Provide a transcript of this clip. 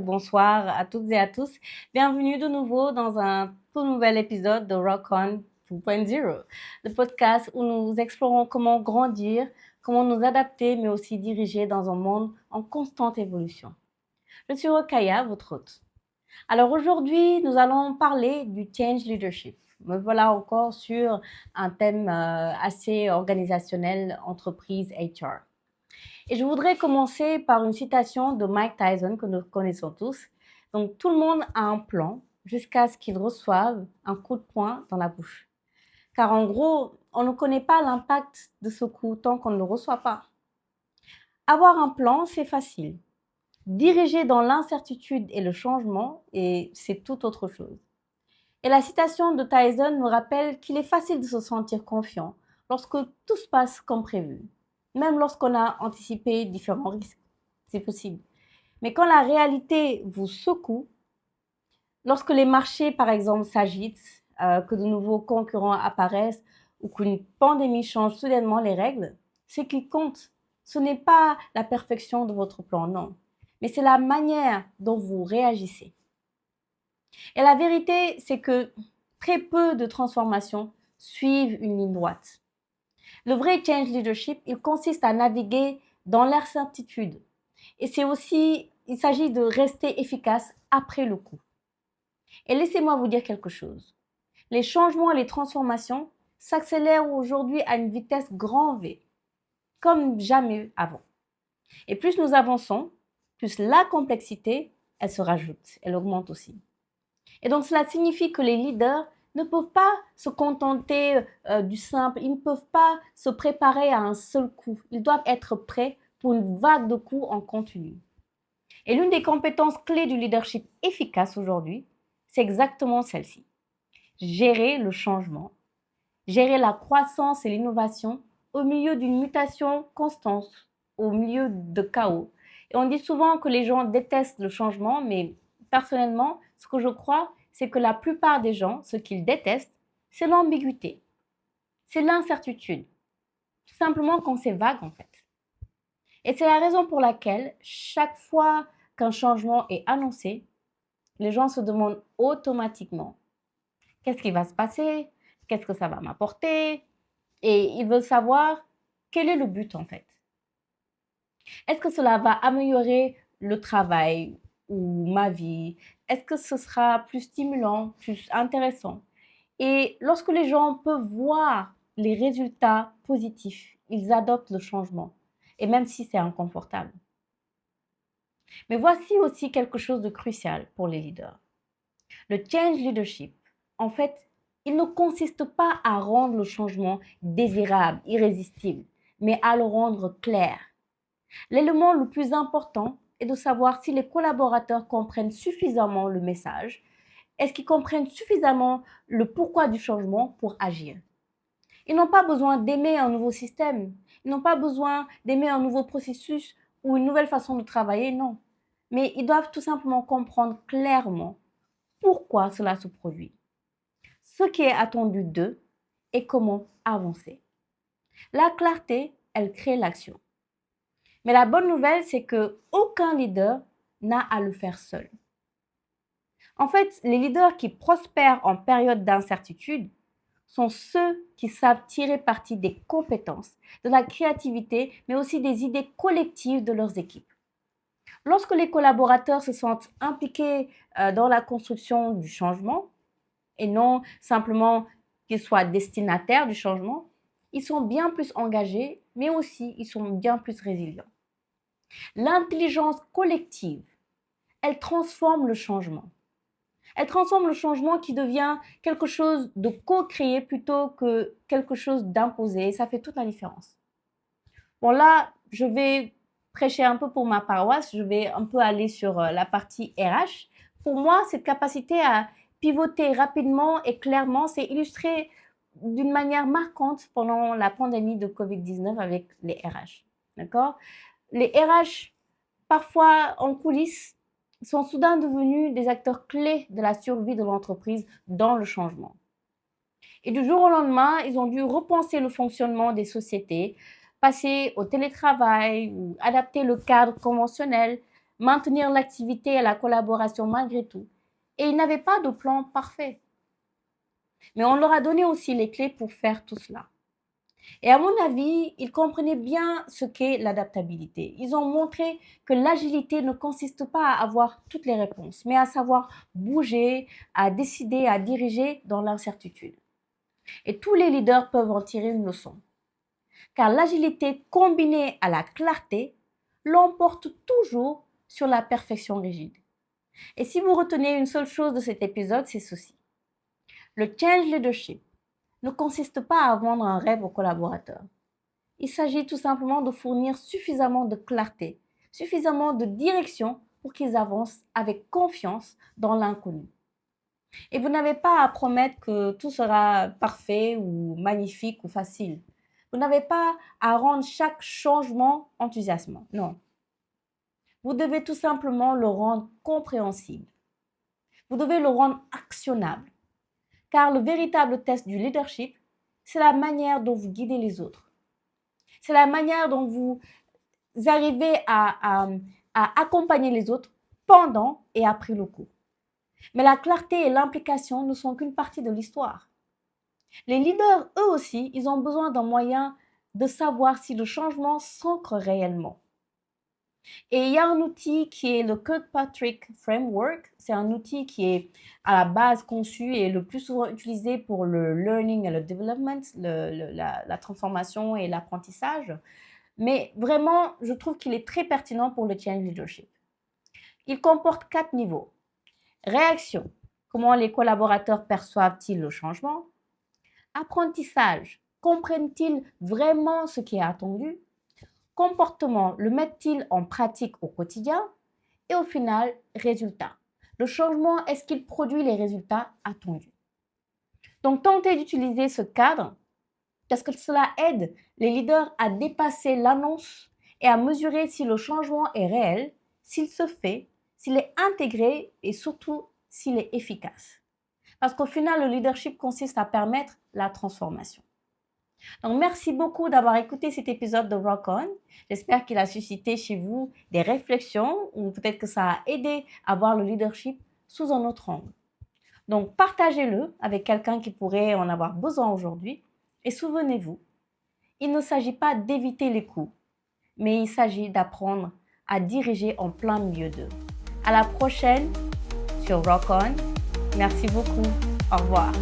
bonsoir à toutes et à tous. Bienvenue de nouveau dans un tout nouvel épisode de Rock On 2.0, le podcast où nous explorons comment grandir, comment nous adapter, mais aussi diriger dans un monde en constante évolution. Je suis Rokaya, votre hôte. Alors aujourd'hui, nous allons parler du change leadership. Me voilà encore sur un thème assez organisationnel, entreprise, HR. Et je voudrais commencer par une citation de Mike Tyson que nous connaissons tous. Donc, tout le monde a un plan jusqu'à ce qu'il reçoive un coup de poing dans la bouche. Car en gros, on ne connaît pas l'impact de ce coup tant qu'on ne le reçoit pas. Avoir un plan, c'est facile. Diriger dans l'incertitude et le changement, et c'est tout autre chose. Et la citation de Tyson me rappelle qu'il est facile de se sentir confiant lorsque tout se passe comme prévu, même lorsqu'on a anticipé différents risques. C'est possible. Mais quand la réalité vous secoue, lorsque les marchés, par exemple, s'agitent, que de nouveaux concurrents apparaissent ou qu'une pandémie change soudainement les règles, ce qui compte, ce n'est pas la perfection de votre plan, non, mais c'est la manière dont vous réagissez. Et la vérité, c'est que très peu de transformations suivent une ligne droite. Le vrai change leadership, il consiste à naviguer dans l'incertitude. Et il s'agit de rester efficace après le coup. Et laissez-moi vous dire quelque chose. Les changements et les transformations s'accélèrent aujourd'hui à une vitesse grand V, comme jamais avant. Et plus nous avançons, plus la complexité, elle se rajoute, elle augmente aussi. Et donc, cela signifie que les leaders ne peuvent pas se contenter du simple, ils ne peuvent pas se préparer à un seul coup. Ils doivent être prêts pour une vague de coups en continu. Et l'une des compétences clés du leadership efficace aujourd'hui, c'est exactement celle-ci. Gérer le changement, gérer la croissance et l'innovation au milieu d'une mutation constante, au milieu de chaos. Et on dit souvent que les gens détestent le changement, mais personnellement, ce que je crois, c'est que la plupart des gens, ce qu'ils détestent, c'est l'ambiguïté, c'est l'incertitude. Tout simplement quand c'est vague en fait. Et c'est la raison pour laquelle chaque fois qu'un changement est annoncé, les gens se demandent automatiquement qu'est-ce qui va se passer, qu'est-ce que ça va m'apporter, et ils veulent savoir quel est le but en fait. Est-ce que cela va améliorer le travail ou ma vie? Est-ce que ce sera plus stimulant, plus intéressant? Et lorsque les gens peuvent voir les résultats positifs, ils adoptent le changement, et même si c'est inconfortable. Mais voici aussi quelque chose de crucial pour les leaders. Le change leadership, en fait, il ne consiste pas à rendre le changement désirable, irrésistible, mais à le rendre clair. L'élément le plus important est de savoir si les collaborateurs comprennent suffisamment le message. Est-ce qu'ils comprennent suffisamment le pourquoi du changement pour agir? Ils n'ont pas besoin d'aimer un nouveau système. Ils n'ont pas besoin d'aimer un nouveau processus ou une nouvelle façon de travailler, non. Mais ils doivent tout simplement comprendre clairement pourquoi cela se produit, ce qui est attendu d'eux et comment avancer. La clarté, elle crée l'action. Mais la bonne nouvelle, c'est qu'aucun leader n'a à le faire seul. En fait, les leaders qui prospèrent en période d'incertitude sont ceux qui savent tirer parti des compétences, de la créativité, mais aussi des idées collectives de leurs équipes. Lorsque les collaborateurs se sentent impliqués dans la construction du changement, et non simplement qu'ils soient destinataires du changement, ils sont bien plus engagés, mais aussi ils sont bien plus résilients. L'intelligence collective, elle transforme le changement. Elle transforme le changement qui devient quelque chose de co-créé plutôt que quelque chose d'imposé. Et ça fait toute la différence. Bon là, je vais prêcher un peu pour ma paroisse. Je vais un peu aller sur la partie RH. Pour moi, cette capacité à pivoter rapidement et clairement, c'est illustré d'une manière marquante pendant la pandémie de Covid-19 avec les RH. D'accord? Les RH, parfois en coulisses, sont soudain devenus des acteurs clés de la survie de l'entreprise dans le changement. Et du jour au lendemain, ils ont dû repenser le fonctionnement des sociétés, passer au télétravail ou adapter le cadre conventionnel, maintenir l'activité et la collaboration malgré tout. Et ils n'avaient pas de plan parfait. Mais on leur a donné aussi les clés pour faire tout cela. Et à mon avis, ils comprenaient bien ce qu'est l'adaptabilité. Ils ont montré que l'agilité ne consiste pas à avoir toutes les réponses, mais à savoir bouger, à décider, à diriger dans l'incertitude. Et tous les leaders peuvent en tirer une leçon. Car l'agilité combinée à la clarté l'emporte toujours sur la perfection rigide. Et si vous retenez une seule chose de cet épisode, c'est ceci. Le change leadership ne consiste pas à vendre un rêve aux collaborateurs. Il s'agit tout simplement de fournir suffisamment de clarté, suffisamment de direction pour qu'ils avancent avec confiance dans l'inconnu. Et vous n'avez pas à promettre que tout sera parfait ou magnifique ou facile. Vous n'avez pas à rendre chaque changement enthousiasmant. Non. Vous devez tout simplement le rendre compréhensible. Vous devez le rendre actionnable. Car le véritable test du leadership, c'est la manière dont vous guidez les autres. C'est la manière dont vous arrivez à accompagner les autres pendant et après le cours. Mais la clarté et l'implication ne sont qu'une partie de l'histoire. Les leaders, eux aussi, ils ont besoin d'un moyen de savoir si le changement s'ancre réellement. Et il y a un outil qui est le Kirkpatrick Framework. C'est un outil qui est à la base conçu et le plus souvent utilisé pour le learning et le development, la transformation et l'apprentissage. Mais vraiment, je trouve qu'il est très pertinent pour le change leadership. Il comporte 4 niveaux. Réaction. Comment les collaborateurs perçoivent-ils le changement? Apprentissage. Comprennent-ils vraiment ce qui est attendu? Comportement, le mettent-ils en pratique au quotidien? Et au final, résultat. Le changement, est-ce qu'il produit les résultats attendus? Donc, tentez d'utiliser ce cadre parce que cela aide les leaders à dépasser l'annonce et à mesurer si le changement est réel, s'il se fait, s'il est intégré et surtout s'il est efficace. Parce qu'au final, le leadership consiste à permettre la transformation. Donc, merci beaucoup d'avoir écouté cet épisode de Rock On. J'espère qu'il a suscité chez vous des réflexions ou peut-être que ça a aidé à voir le leadership sous un autre angle. Donc, partagez-le avec quelqu'un qui pourrait en avoir besoin aujourd'hui. Et souvenez-vous, il ne s'agit pas d'éviter les coups, mais il s'agit d'apprendre à diriger en plein milieu d'eux. À la prochaine sur Rock On. Merci beaucoup. Au revoir.